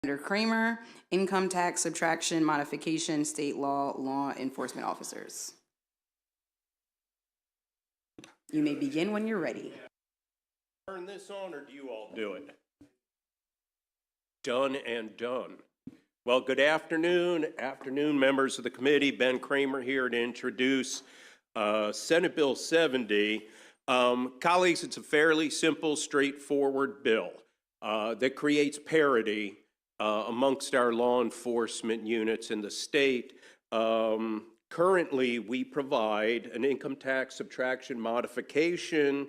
Senator Kramer, income tax subtraction modification, state law enforcement officers. You may begin when you're ready. Turn this on, or do you all do it? Done and done. Well, good afternoon, members of the committee. Ben Kramer here to introduce Senate Bill 70. Colleagues, it's a fairly simple, straightforward bill that creates parity amongst our law enforcement units in the state. Currently, we provide an income tax subtraction modification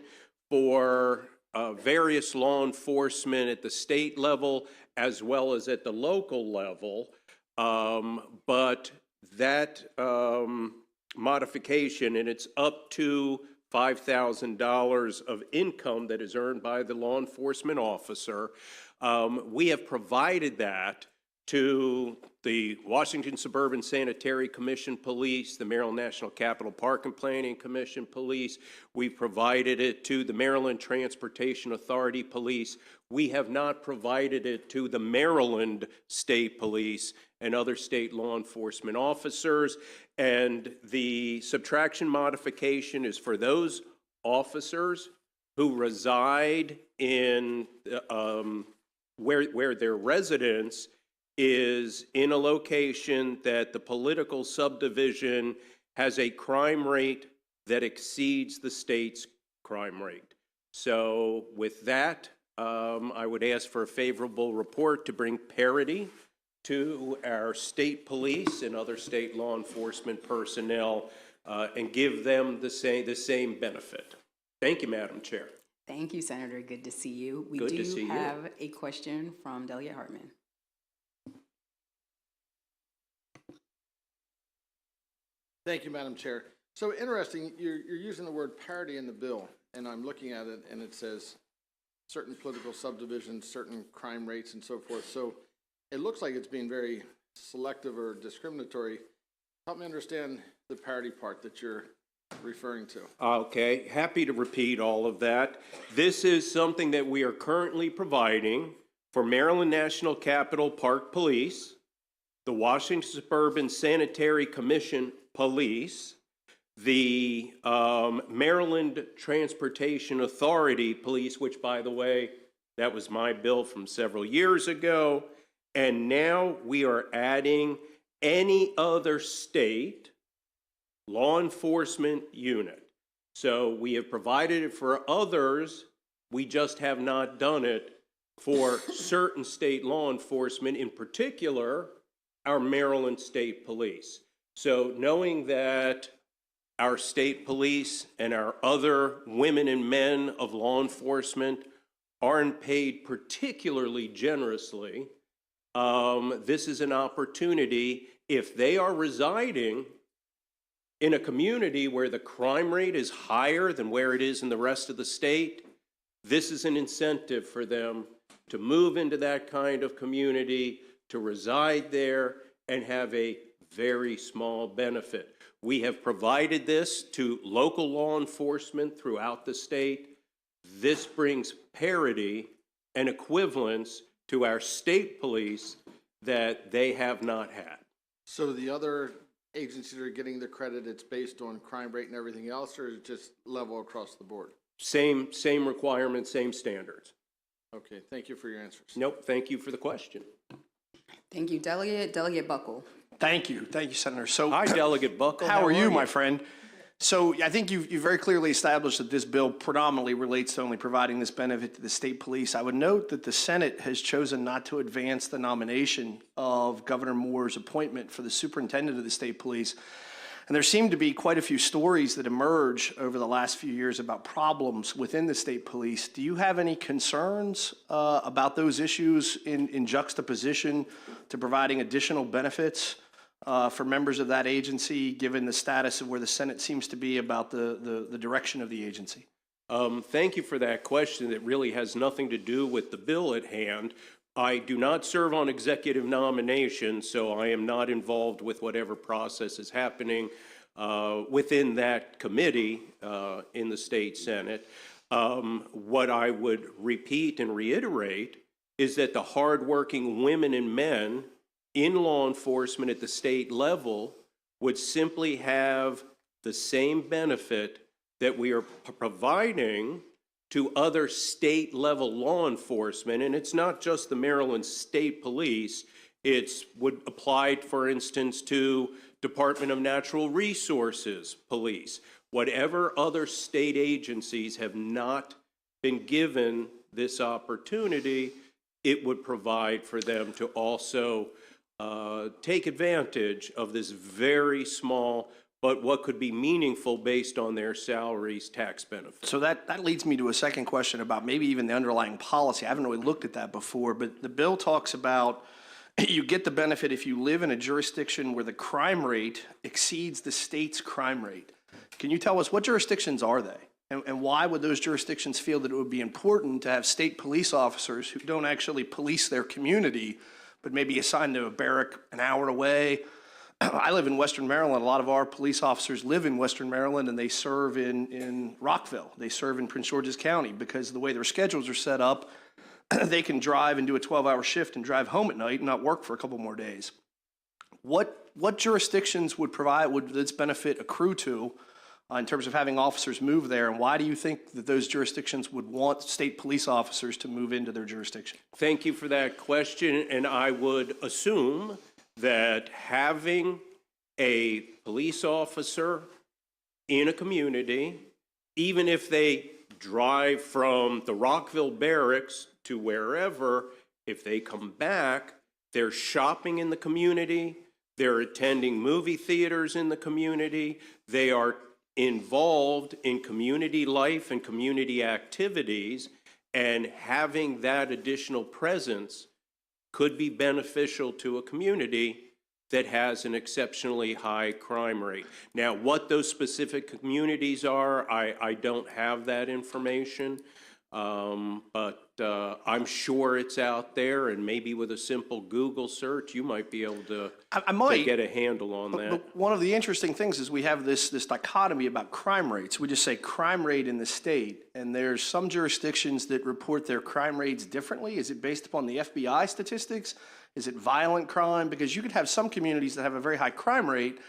for various law enforcement at the state level as well as at the local level. But that modification, and it's up to $5,000 of income that is earned by the law enforcement officer. We have provided that to the Washington Suburban Sanitary Commission Police, the Maryland National Capital Park and Planning Commission Police. We've provided it to the Maryland Transportation Authority Police. We have not provided it to the Maryland State Police and other state law enforcement officers. And the subtraction modification is for those officers who reside in where their residence is in a location that the political subdivision has a crime rate that exceeds the state's crime rate. So with that, I would ask for a favorable report to bring parity to our state police and other state law enforcement personnel and give them the same benefit. Thank you, Madam Chair. Thank you, Senator. Good to see you. We Good to see do you. have a question from Delegate Hartman. Thank you, Madam Chair. So interesting, you're using the word parity in the bill, and I'm looking at it, and it says certain political subdivisions, certain crime rates, and so forth. So it looks like it's being very selective or discriminatory. Help me understand the parity part that you're referring to. Okay, happy to repeat all of that. This is something that we are currently providing for Maryland National Capital Park Police, the Washington Suburban Sanitary Commission Police, the Maryland Transportation Authority Police, which, by the way, that was my bill from several years ago, and now we are adding any other state law enforcement unit. So we have provided it for others, we just have not done it for certain state law enforcement, in particular, our Maryland State Police. So knowing that our state police and our other women and men of law enforcement aren't paid particularly generously, this is an opportunity, if they are residing in a community where the crime rate is higher than where it is in the rest of the state, this is an incentive for them to move into that kind of community, to reside there, and have a very small benefit. We have provided this to local law enforcement throughout the state. This brings parity and equivalence to our state police that they have not had. So the other agencies are getting the credit, it's based on crime rate and everything else, or is it just level across the board? Same requirements, same standards. Okay, thank you for your answers. Nope, thank you for the question. Thank you, Delegate. Delegate Buckle. Thank you, Senator. So, Hi, Delegate Buckle. how are you, my friend? So, I think you very clearly established that this bill predominantly relates to only providing this benefit to the state police. I would note that the Senate has chosen not to advance the nomination of Governor Moore's appointment for the superintendent of the state police. And there seem to be quite a few stories that emerge over the last few years about problems within the state police. Do you have any concerns about those issues in juxtaposition to providing additional benefits for members of that agency, given the status of where the Senate seems to be about the direction of the agency? Thank you for that question. It really has nothing to do with the bill at hand. I do not serve on executive nominations, so I am not involved with whatever process is happening within that committee in the state Senate. What I would repeat and reiterate is that the hardworking women and men in law enforcement at the state level would simply have the same benefit that we are providing to other state-level law enforcement. And it's not just the Maryland State Police. It's would apply, for instance, to Department of Natural Resources Police. Whatever other state agencies have not been given this opportunity, it would provide for them to also take advantage of this very small, but what could be meaningful based on their salaries, tax benefits. So that leads me to a second question about maybe even the underlying policy. I haven't really looked at that before, but the bill talks about you get the benefit if you live in a jurisdiction where the crime rate exceeds the state's crime rate. Can you tell us what jurisdictions are they? And why would those jurisdictions feel that it would be important to have state police officers who don't actually police their community, but maybe assigned to a barrack an hour away? I live in Western Maryland. A lot of our police officers live in Western Maryland, and they serve in Rockville. They serve in Prince George's County because of the way their schedules are set up. They can drive and do a 12-hour shift and drive home at night and not work for a couple more days. What jurisdictions would this benefit accrue to in terms of having officers move there, and why do you think that those jurisdictions would want state police officers to move into their jurisdiction? Thank you for that question, and I would assume that having a police officer in a community, even if they drive from the Rockville barracks to wherever, if they come back, they're shopping in the community, they're attending movie theaters in the community, they are involved in community life and community activities, and having that additional presence could be beneficial to a community that has an exceptionally high crime rate. Now, what those specific communities are, I don't have that information, but I'm sure it's out there, and maybe with a simple Google search, you might be able to get a handle on that. But one of the interesting things is we have this dichotomy about crime rates. We just say crime rate in the state, and there's some jurisdictions that report their crime rates differently. Is it based upon the FBI statistics? Is it violent crime? Because you could have some communities that have a very high crime rate,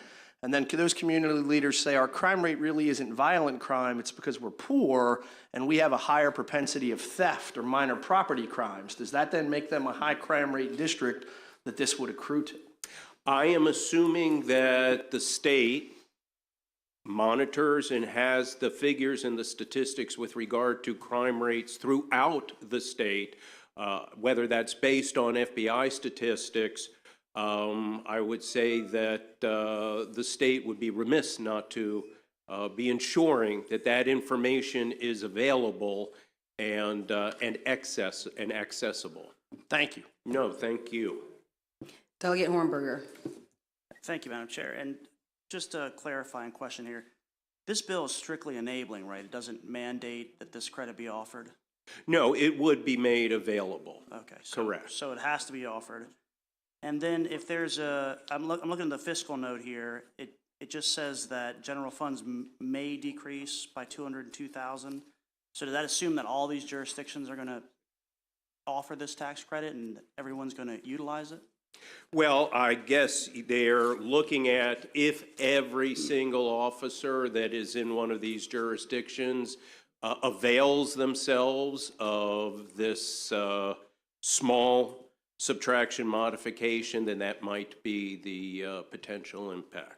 and then those community leaders say our crime rate really isn't violent crime, it's because we're poor and we have a higher propensity of theft or minor property crimes. Does that then make them a high crime rate district that this would accrue to? I am assuming that the state monitors and has the figures and the statistics with regard to crime rates throughout the state, whether that's based on FBI statistics. I would say that the state would be remiss not to be ensuring that that information is available and accessible. Thank you. No, thank you. Delegate Hornberger. Thank you, Madam Chair. And just a clarifying question here. This bill is strictly enabling, right? It doesn't mandate that this credit be offered? No, it would be made available. Okay. So, Correct. So it has to be offered. And then if there's I'm looking at the fiscal note here, it just says that general funds may decrease by 202,000. So does that assume that all these jurisdictions are going to offer this tax credit and everyone's going to utilize it? Well, I guess they're looking at if every single officer that is in one of these jurisdictions avails themselves of this small subtraction modification, then that might be the potential impact.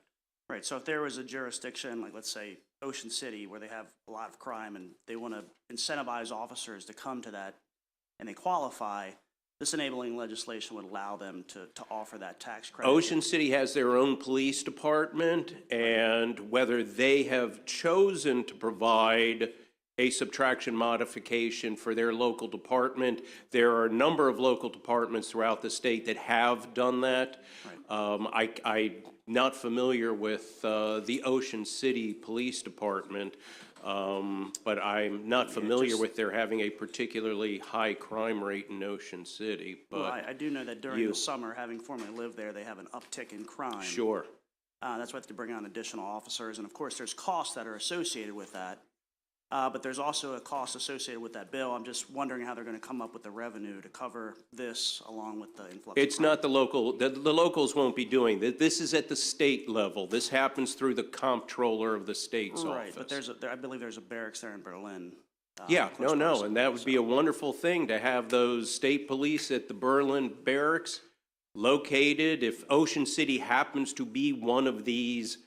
Right, so if there was a jurisdiction, like let's say Ocean City, where they have a lot of crime and they want to incentivize officers to come to that and they qualify, this enabling legislation would allow them to offer that tax credit. Ocean City has their own police department, and whether they have chosen to provide a subtraction modification for their local department, there are a number of local departments throughout the state that have done that. Right. I'm not familiar with the Ocean City Police Department, but I'm not familiar with their having a particularly high crime rate in Ocean City. But well, I do know that during the summer, having formerly lived there, they have an uptick in crime. Sure. That's why they have to bring on additional officers, and of course, there's costs that are associated with that. but there's also a cost associated with that bill. I'm just wondering how they're going to come up with the revenue to cover this along with the influx. It's not the local, the locals won't be doing this. This is at the state level. This happens through the comptroller of the state's Right, office. but I believe there's a barracks there in Berlin. Yeah, close by, no, and that would be a wonderful thing to have those state police at the Berlin barracks located. If Ocean City happens to be one of these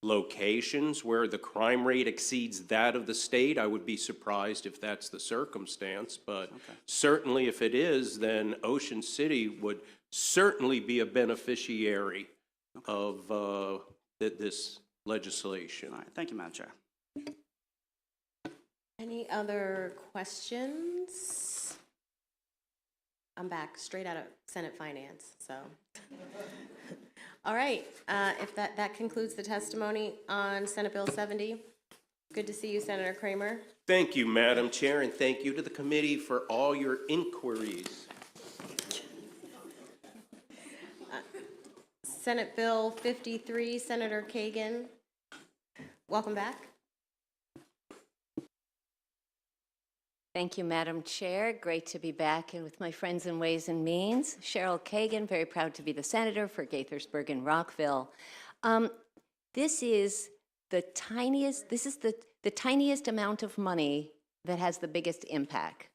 locations where the crime rate exceeds that of the state, I would be surprised if that's the circumstance. But certainly if it is, then Ocean City would certainly be a beneficiary of this legislation. All right, thank you, Madam Chair. Any other questions? I'm back straight out of Senate Finance, so. All right, if that concludes the testimony on Senate Bill 70. Good to see you, Senator Kramer. Thank you, Madam Chair, and thank you to the committee for all your inquiries. Senate Bill 53, Senator Kagan. Welcome back. Thank you, Madam Chair. Great to be back and with my friends in Ways and Means. Cheryl Kagan, very proud to be the senator for Gaithersburg and Rockville. This is the tiniest amount of money that has the biggest impact.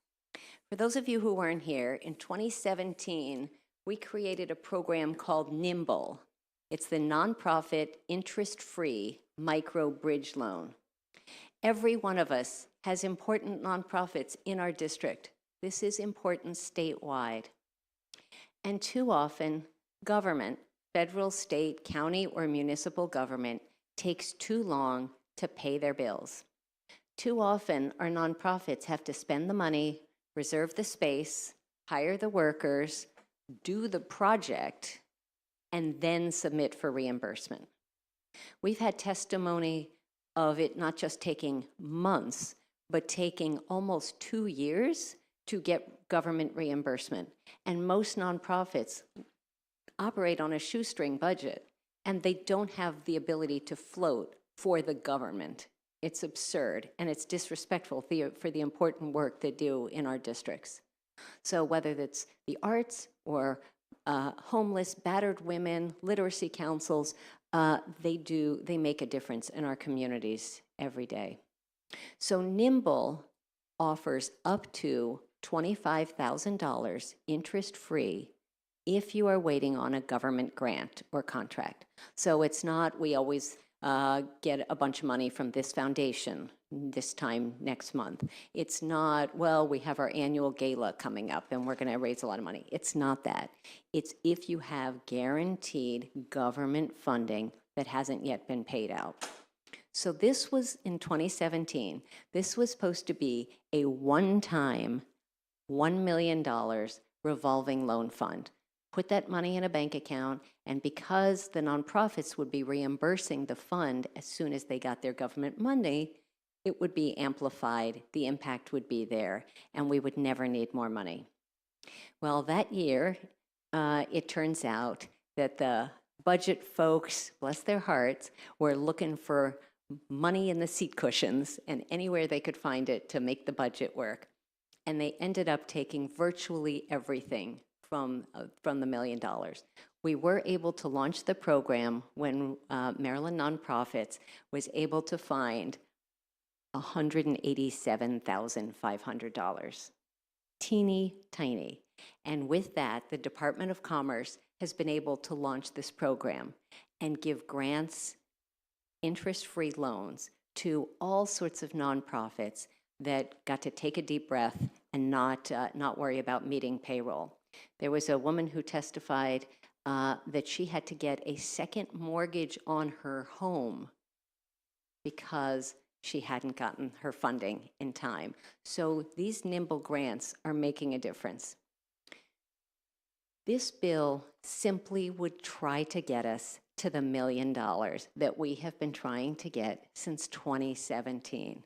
For those of you who weren't here, in 2017, we created a program called NIMBLE. It's the nonprofit interest-free micro bridge loan. Every one of us has important nonprofits in our district. This is important statewide. And too often, government, federal, state, county, or municipal government takes too long to pay their bills. Too often, our nonprofits have to spend the money, reserve the space, hire the workers, do the project, and then submit for reimbursement. We've had testimony of it not just taking months, but taking almost 2 years to get government reimbursement. And most nonprofits operate on a shoestring budget, and they don't have the ability to float for the government. It's absurd, and it's disrespectful for the important work they do in our districts. So whether it's the arts or homeless, battered women, literacy councils, they make a difference in our communities every day. So NIMBLE offers up to $25,000 interest-free if you are waiting on a government grant or contract. So it's not, we always get a bunch of money from this foundation this time next month. It's not, well, we have our annual gala coming up and we're going to raise a lot of money. It's not that. It's if you have guaranteed government funding that hasn't yet been paid out. So this was in 2017. This was supposed to be a one-time $1 million revolving loan fund. Put that money in a bank account, and because the nonprofits would be reimbursing the fund as soon as they got their government money, it would be amplified, the impact would be there, and we would never need more money. Well, that year, it turns out that the budget folks, bless their hearts, were looking for money in the seat cushions and anywhere they could find it to make the budget work. And they ended up taking virtually everything from the $1 million. We were able to launch the program when Maryland Nonprofits was able to find $187,500. Teeny tiny. And with that, the Department of Commerce has been able to launch this program and give grants, interest-free loans to all sorts of nonprofits that got to take a deep breath and not worry about meeting payroll. There was a woman who testified that she had to get a second mortgage on her home because she hadn't gotten her funding in time. So these NIMBLE grants are making a difference. This bill simply would try to get us to the $1 million that we have been trying to get since 2017.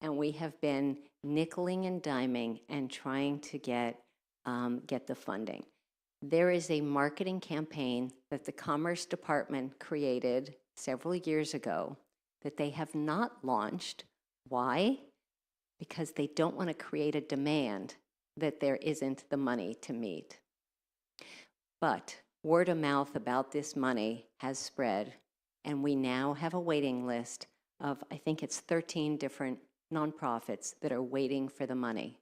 And we have been nickeling and diming and trying to get the funding. There is a marketing campaign that the Commerce Department created several years ago that they have not launched. Why? Because they don't want to create a demand that there isn't the money to meet. But word of mouth about this money has spread, and we now have a waiting list of, I think it's 13 different nonprofits that are waiting for the money.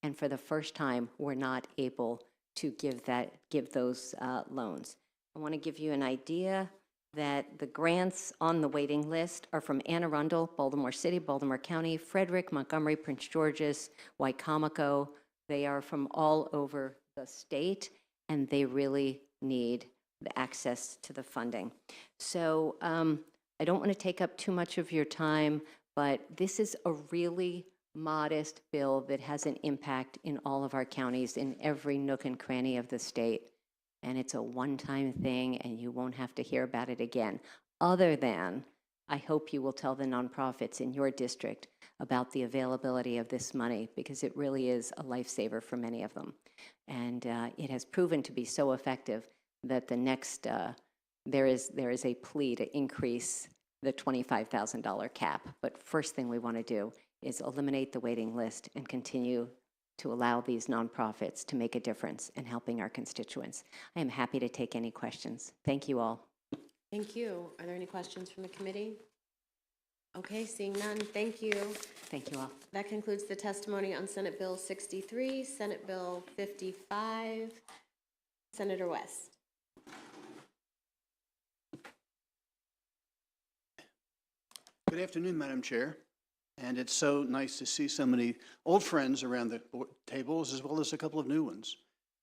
And for the first time, we're not able to give those loans. I want to give you an idea that the grants on the waiting list are from Anne Arundel, Baltimore City, Baltimore County, Frederick, Montgomery, Prince George's, Wycomico. They are from all over the state, and they really need the access to the funding. So I don't want to take up too much of your time, but this is a really modest bill that has an impact in all of our counties, in every nook and cranny of the state. And it's a one-time thing, and you won't have to hear about it again. Other than, I hope you will tell the nonprofits in your district about the availability of this money, because it really is a lifesaver for many of them. And it has proven to be so effective that the next, there is a plea to increase the $25,000 cap. But first thing we want to do is eliminate the waiting list and continue to allow these nonprofits to make a difference in helping our constituents. I am happy to take any questions. Thank you all. Thank you. Are there any questions from the committee? Okay, seeing none, thank you. Thank you all. That concludes the testimony on Senate Bill 63, Senate Bill 55. Senator West. Good afternoon, Madam Chair. And it's so nice to see so many old friends around the tables, as well as a couple of new ones.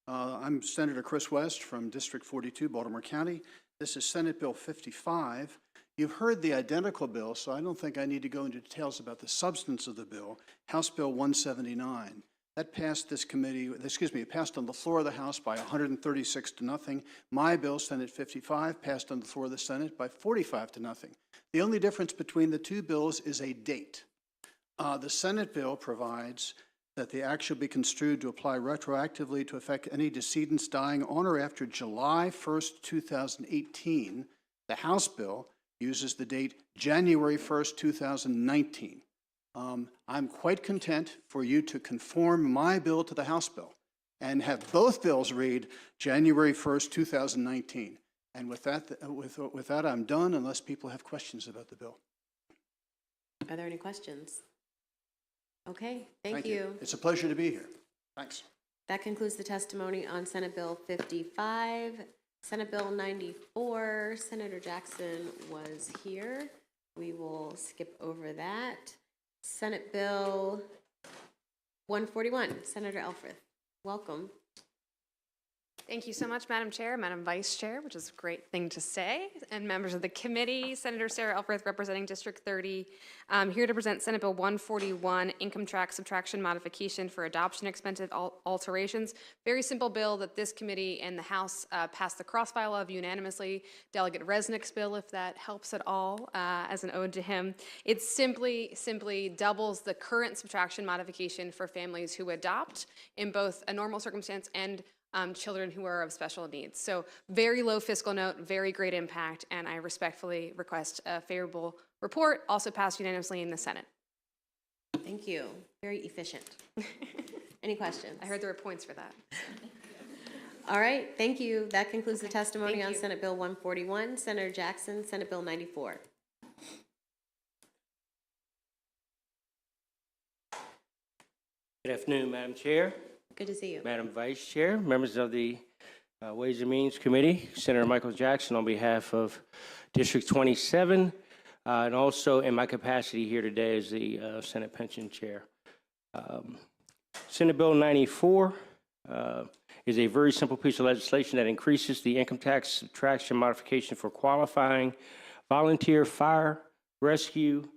I'm Senator Chris West from District 42, Baltimore County. This is Senate Bill 55. You've heard the identical bill, so I don't think I need to go into details about the substance of the bill, House Bill 179. That passed this committee, it passed on the floor of the House by 136 to nothing. My bill, Senate 55, passed on the floor of the Senate by 45 to nothing. The only difference between the two bills is a date. The Senate bill provides that the act shall be construed to apply retroactively to affect any decedents dying on or after July 1st, 2018. The House bill uses the date January 1st, 2019. I'm quite content for you to conform my bill to the House bill and have both bills read January 1st, 2019. And with that, I'm done unless people have questions about the bill. Are there any questions? Okay, thank you. It's a pleasure to be here. Thanks. That concludes the testimony on Senate Bill 55. Senate Bill 94, Senator Jackson was here. We will skip over that. Senate Bill 141, Senator Elfreth, welcome. Thank you so much, Madam Chair, Madam Vice Chair, which is a great thing to say, and members of the committee. Senator Sarah Elfreth, representing District 30, here to present Senate Bill 141, Income Tax Subtraction Modification for Adoption Expense Alterations. Very simple bill that this committee and the House passed the cross-file of unanimously. Delegate Resnick's bill, if that helps at all, as an ode to him. It simply doubles the current subtraction modification for families who adopt in both a normal circumstance and children who are of special needs. So very low fiscal note, very great impact, and I respectfully request a favorable report, also passed unanimously in the Senate. Thank you. Very efficient. Any questions? I heard there were points for that. All right, thank you. That concludes the Okay, testimony thank on you. Senate Bill 141. Senator Jackson, Senate Bill 94. Good afternoon, Madam Chair, Good to see you. Madam Vice Chair, members of the Ways and Means Committee, Senator Michael Jackson on behalf of District 27, and also in my capacity here today as the Senate Pension Chair. Senate Bill 94 is a very simple piece of legislation that increases the income tax subtraction modification for qualifying volunteer fire, rescue,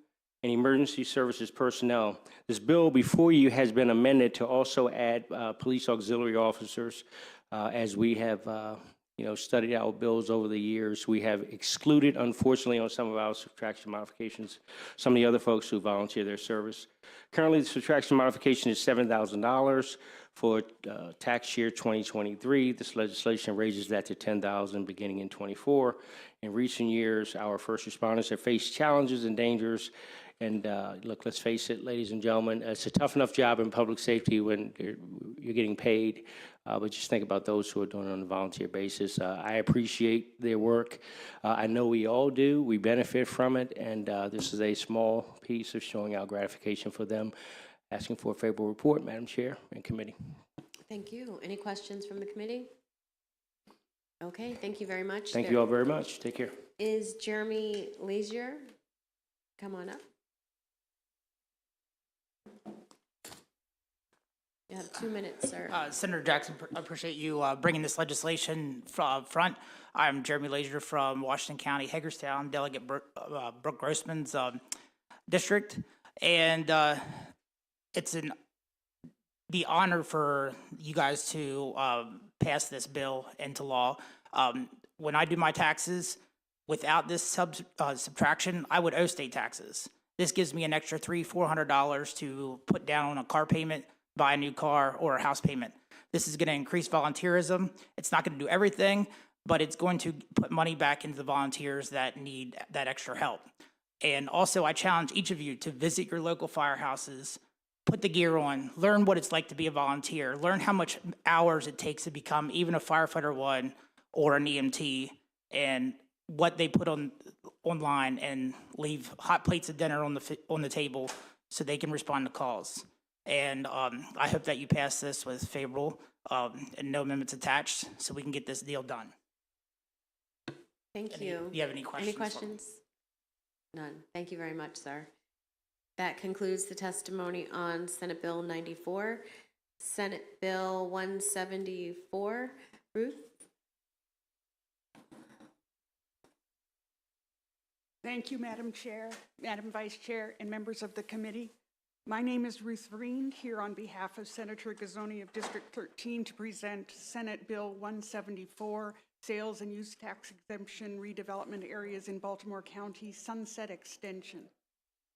and emergency services personnel. This bill before you has been amended to also add police auxiliary officers. As we have studied our bills over the years, we have excluded, unfortunately, on some of our subtraction modifications, some of the other folks who volunteer their service. Currently, the subtraction modification is $7,000 for tax year 2023. This legislation raises that to $10,000 beginning in '24. In recent years, our first responders have faced challenges and dangers And look, let's face it, ladies and gentlemen, it's a tough enough job in public safety when you're getting paid. But just think about those who are doing it on a volunteer basis. I appreciate their work. I know we all do. We benefit from it. And this is a small piece of showing our gratification for them. Asking for a favorable report, Madam Chair and committee. Thank you. Any questions from the committee? Okay, thank you very much. Thank you all very much. Take care. Is Jeremy Lazier? Come on up. You have 2 minutes, sir. Senator Jackson, I appreciate you bringing this legislation front. I'm Jeremy Lazier from Washington County, Hagerstown, Delegate Brooke Grossman's district. And it's the honor for you guys to pass this bill into law. When I do my taxes, without this subtraction, I would owe state taxes. This gives me an extra $300-400 to put down on a car payment, buy a new car, or a house payment. This is going to increase volunteerism. It's not going to do everything, but it's going to put money back into the volunteers that need that extra help. And also, I challenge each of you to visit your local firehouses, put the gear on, learn what it's like to be a volunteer, learn how much hours it takes to become even a firefighter 1 or an EMT, and what they put online, and leave hot plates of dinner on the table so they can respond to calls. And I hope that you pass this with favorable and no amendments attached, so we can get this deal done. Thank you. Do you have any questions? Any questions? None. Thank you very much, sir. That concludes the testimony on Senate Bill 94. Senate Bill 174. Ruth? Thank you, Madam Chair, Madam Vice Chair, and members of the committee. My name is Ruth Vereen, here on behalf of Senator Gazzoni of District 13 to present Senate Bill 174, Sales and Use Tax Exemption Redevelopment Areas in Baltimore County Sunset Extension.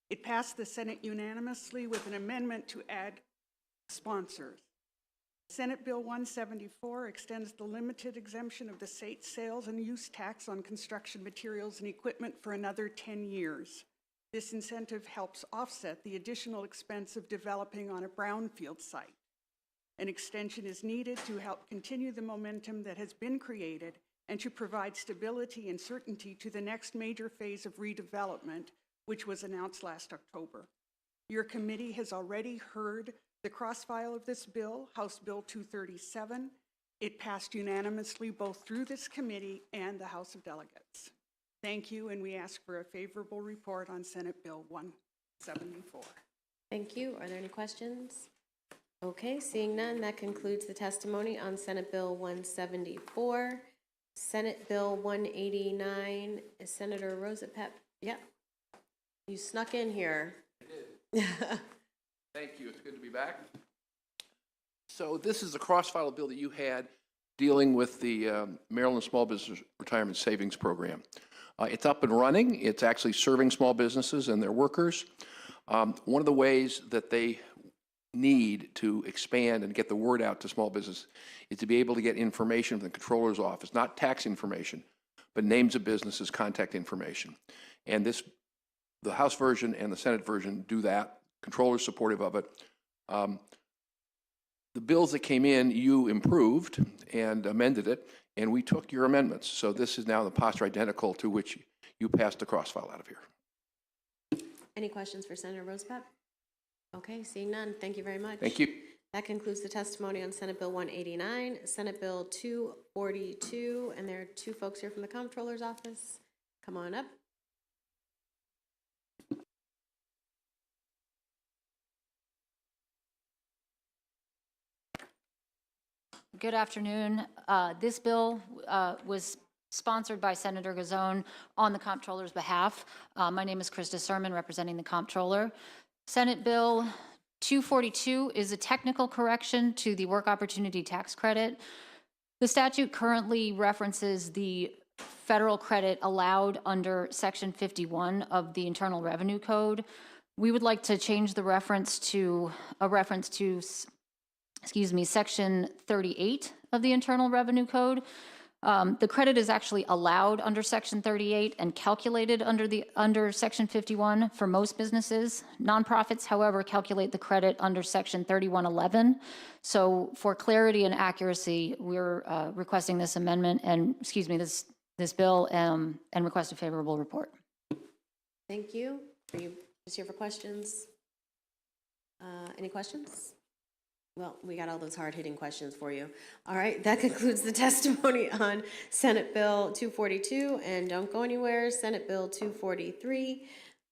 It passed the Senate unanimously with an amendment to add sponsors. Senate Bill 174 extends the limited exemption of the state sales and use tax on construction materials and equipment for another 10 years. This incentive helps offset the additional expense of developing on a brownfield site. An extension is needed to help continue the momentum that has been created and to provide stability and certainty to the next major phase of redevelopment, which was announced last October. Your committee has already heard the cross-file of this bill, House Bill 237. It passed unanimously both through this committee and the House of Delegates. Thank you, and we ask for a favorable report on Senate Bill 174. Thank you. Are there any questions? Okay, seeing none, that concludes the testimony on Senate Bill 174. Senate Bill 189, is Senator Rosapep? Yep. You snuck in here. I did. Thank you. It's good to be back. So this is the cross-file bill that you had dealing with the Maryland Small Business Retirement Savings Program. It's up and running. It's actually serving small businesses and their workers. One of the ways that they need to expand and get the word out to small business is to be able to get information from the controller's office, not tax information, but names of businesses, contact information. And the House version and the Senate version do that. Controller's supportive of it. The bills that came in, you improved and amended it, and we took your amendments. So this is now the posture identical to which you passed the cross-file out of here. Any questions for Senator Rosapep? Okay, seeing none, thank you very much. Thank you. That concludes the testimony on Senate Bill 189, Senate Bill 242, and there are two folks here from the Comptroller's Office. Come on up. Good afternoon. This bill was sponsored by Senator Gazzone on the Comptroller's behalf. My name is Krista Sermon, representing the Comptroller. Senate Bill 242 is a technical correction to the Work Opportunity Tax Credit. The statute currently references the federal credit allowed under Section 51 of the Internal Revenue Code. We would like to change the reference to Section 38 of the Internal Revenue Code. The credit is actually allowed under Section 38 and calculated under Section 51 for most businesses. Nonprofits, however, calculate the credit under Section 3111. So for clarity and accuracy, we're requesting this amendment and, this bill and request a favorable report. Thank you. Are you just here for questions? Any questions? Well, we got all those hard-hitting questions for you. All right, that concludes the testimony on Senate Bill 242, and don't go anywhere, Senate Bill 243,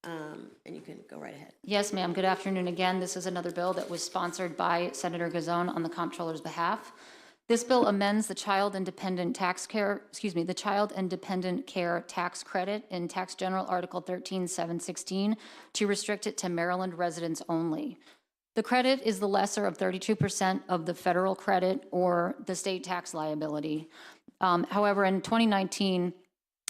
and you can go right ahead. Yes, ma'am. Good afternoon again. This is another bill that was sponsored by Senator Gazon on the Comptroller's behalf. This bill amends the Child and Dependent Care Tax Credit in Tax General Article 13-716 to restrict it to Maryland residents only. The credit is the lesser of 32% of the federal credit or the state tax liability. However, in 2019,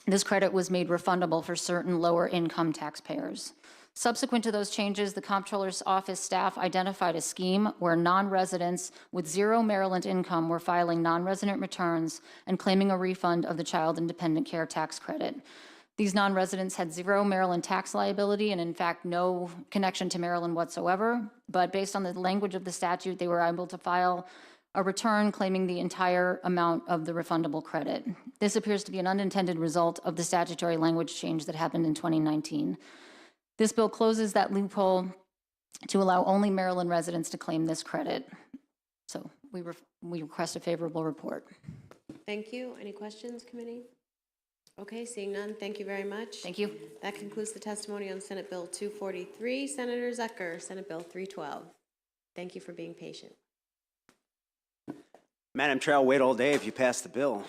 this credit was made refundable for certain lower income taxpayers. Subsequent to those changes, the Comptroller's Office staff identified a scheme where non-residents with zero Maryland income were filing non-resident returns and claiming a refund of the Child and Dependent Care Tax Credit. These non-residents had zero Maryland tax liability and, in fact, no connection to Maryland whatsoever. But based on the language of the statute, they were able to file a return claiming the entire amount of the refundable credit. This appears to be an unintended result of the statutory language change that happened in 2019. This bill closes that loophole to allow only Maryland residents to claim this credit. So we request a favorable report. Thank you. Any questions, committee? Okay, seeing none, thank you very much. Thank you. That concludes the testimony on Senate Bill 243. Senator Zucker, Senate Bill 312. Thank you for being patient. Madam Chair, I'll wait all day if you pass the bill.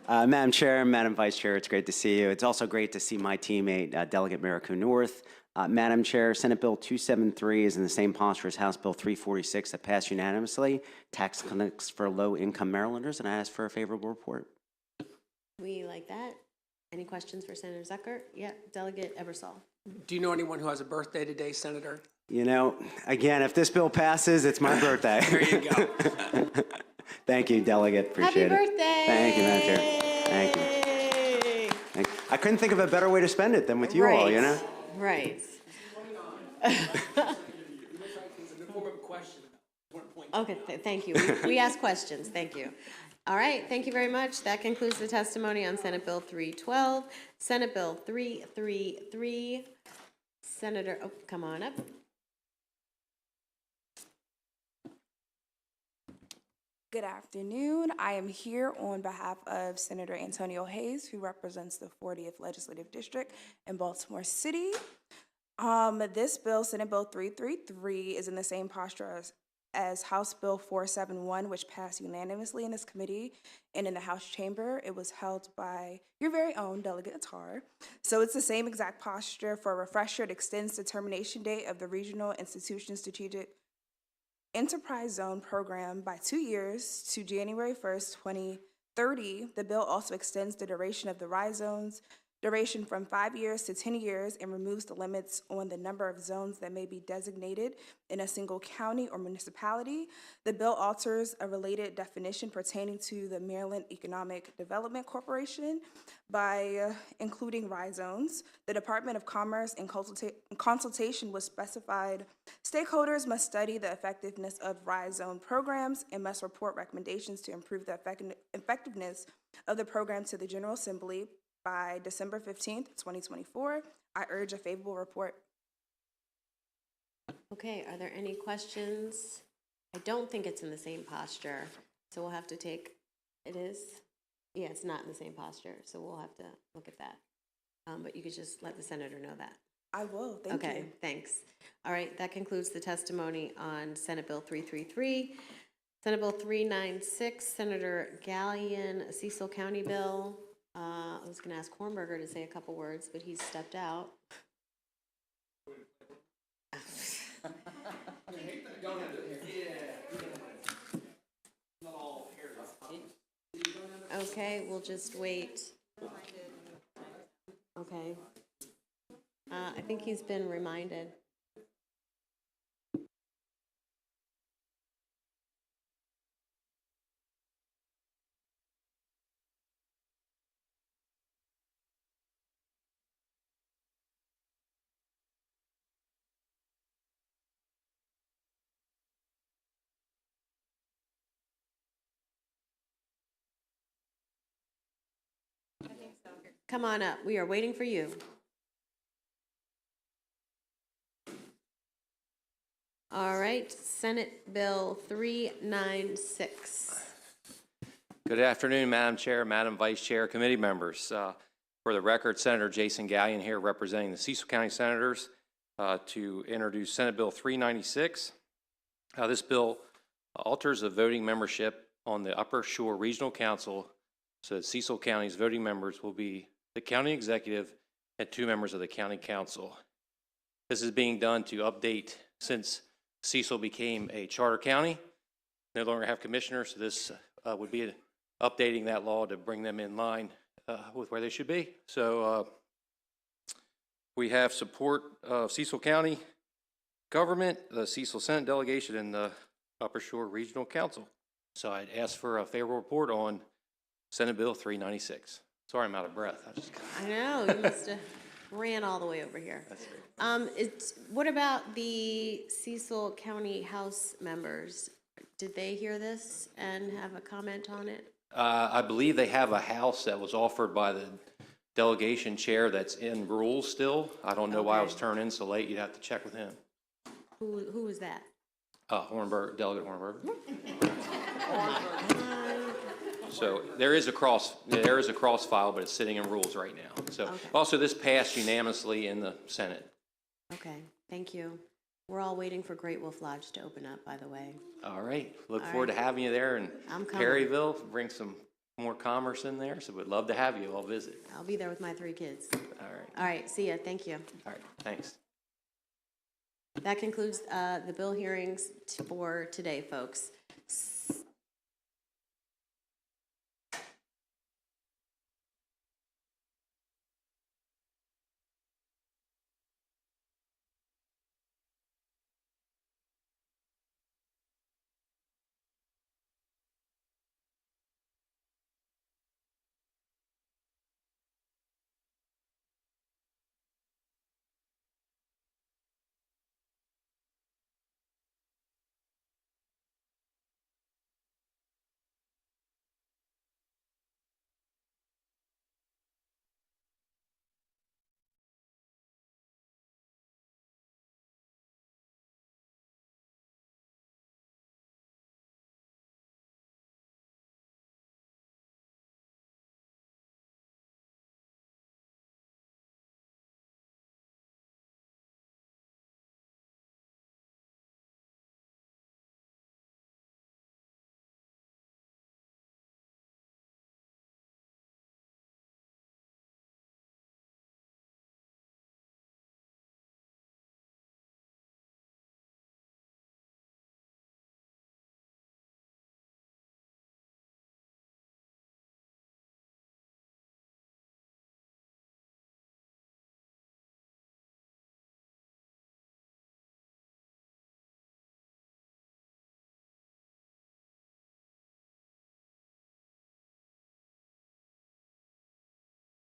Madam Chair, Madam Vice Chair, it's great to see you. It's also great to see my teammate, Delegate Miracle North. Madam Chair, Senate Bill 273 is in the same posture as House Bill 346 that passed unanimously, tax clinics for low-income Marylanders, and I ask for a favorable report. We like that. Any questions for Senator Zucker? Yeah, Delegate Ebersol. Do you know anyone who has a birthday today, Senator? You know, again, if this bill passes, it's my birthday. There you go. Thank you, Delegate. Appreciate Happy it. birthday! Thank you, Madam Chair. Thank you. Thank you. I couldn't think of a better way to spend it than with you all, you know? Right. Okay, thank you. We ask questions. Thank you. All right, thank you very much. That concludes the testimony on Senate Bill 312. Senate Bill 333. Senator, oh, come on up. Good afternoon. I am here on behalf of Senator Antonio Hayes, who represents the 40th Legislative District in Baltimore City. This bill, Senate Bill 333, is in the same posture as House Bill 471, which passed unanimously in this committee and in the House chamber. It was held by your very own Delegate Attar. So it's the same exact posture. For a refresher, it extends the termination date of the Regional Institution Strategic Enterprise Zone program by 2 years to January 1st, 2030. The bill also extends the duration of the RISE zones duration from 5 years to 10 years and removes the limits on the number of zones that may be designated in a single county or municipality. The bill alters a related definition pertaining to the Maryland Economic Development Corporation by including RISE zones. The Department of Commerce, in consultation with specified stakeholders, must study the effectiveness of RISE zone programs and must report recommendations to improve the effectiveness of the program to the General Assembly by December 15th, 2024. I urge a favorable report. Okay, are there any questions? I don't think it's in the same posture, so we'll have to take, it is? Yeah, it's not in the same posture, so we'll have to look at that. But you could just let the senator know that. I will, thank you. Okay, thanks. All right, that concludes the testimony on Senate Bill 333. Senate Bill 396, Senator Gallion, Cecil County Bill. I was going to ask Hornberger to say a couple words, but he's stepped out. Okay, we'll just wait. Okay. I think he's been reminded. come on up. We are waiting for you. All right, Senate Bill 396. Good afternoon, Madam Chair, Madam Vice Chair, committee members. For the record, Senator Jason Gallion here representing the Cecil County Senators to introduce Senate Bill 396. This bill alters the voting membership on the Upper Shore Regional Council so that Cecil County's voting members will be the county executive and 2 members of the county council. This is being done to update since Cecil became a charter county, no longer have commissioners, so this would be updating that law to bring them in line with where they should be. So we have support of Cecil County government, the Cecil Senate delegation, and the Upper Shore Regional Council. So I'd ask for a favorable report on Senate Bill 396. Sorry, I'm out of breath. I know, you must have ran all the way over here. What about the Cecil County House members? Did they hear this and have a comment on it? I believe they have a house that was offered by the delegation chair that's in rules still. I don't know why it was turned in so late. You'd have to check with him. Who was that? Hornberg, Delegate Hornberg. So there is a cross file, but it's sitting in rules right now. So also this passed unanimously in the Senate. Okay, thank you. We're all waiting for Great Wolf Lodge to open up, by the way. All right. Look forward to having you there in I'm coming. Perryville. Bring some more commerce in there. So we'd love to have you all visit. I'll be there with my 3 kids. All right. All right, see ya. Thank you. All right. Thanks. That concludes the bill hearings for today, folks.